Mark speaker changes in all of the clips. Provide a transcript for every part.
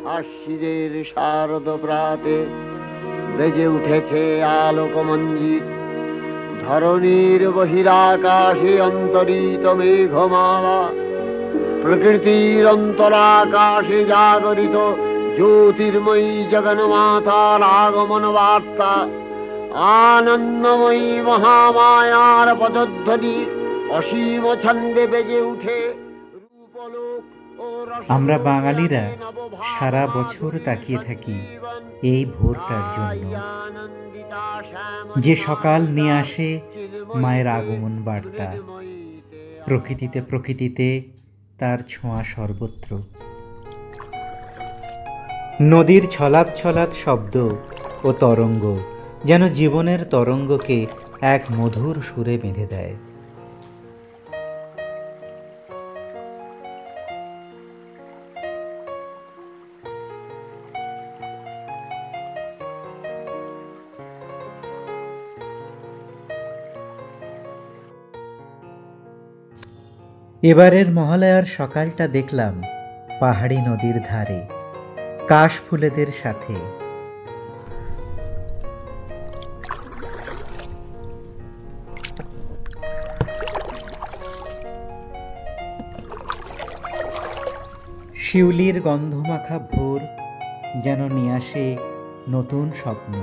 Speaker 1: আশ্বিনের শারদ প্রাতে বেজে উঠেছে আলোক মঞ্জিত, ধরণীর বহিরাকাশে অন্তরিত মেঘমালা, প্রকৃতির অন্তরাকাশে জাগরিত জ্যোতির্ময়ী জগন্মাতার আগমন বার্তা, আনন্দময়ী মহামায়ার পদধ্বনি অসীম ছন্দে বেজে উঠে রূপলোক ও
Speaker 2: আমরা বাঙালিরা সারা বছর তাকিয়ে থাকি এই ভোরটার জন্য, যে সকাল নিয়ে আসে মায়ের আগমন বার্তা। প্রকৃতিতে প্রকৃতিতে তার ছোঁয়া সর্বত্র। নদীর ছলাৎ ছলাৎ শব্দ ও তরঙ্গ যেন জীবনের তরঙ্গকে এক মধুর সুরে বেঁধে দেয়। এবারের মহালয়ার সকালটা দেখলাম পাহাড়ি নদীর ধারে কাশফুলেদের সাথে। শিউলির গন্ধমাখা ভোর যেন নিয়ে আসে নতুন স্বপ্ন,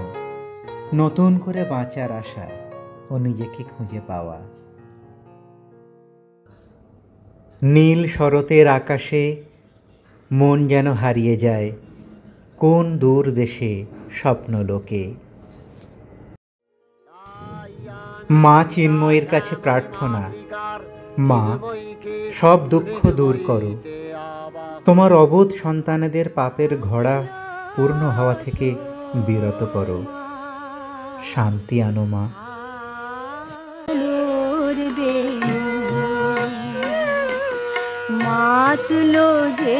Speaker 2: নতুন করে বাঁচার আশা ও নিজেকে খুঁজে পাওয়া। নীল শরতের আকাশে মন যেন হারিয়ে যায় কোন দূর দেশে স্বপ্নলোকে। মা চিন্ময়ের কাছে প্রার্থনা, মা সব দুঃখ দূর করো, তোমার অবোধ সন্তানেদের পাপের ঘোড়া পূর্ণ হওয়া থেকে বিরত করো, শান্তি আনো মা।
Speaker 3: মাতলো যে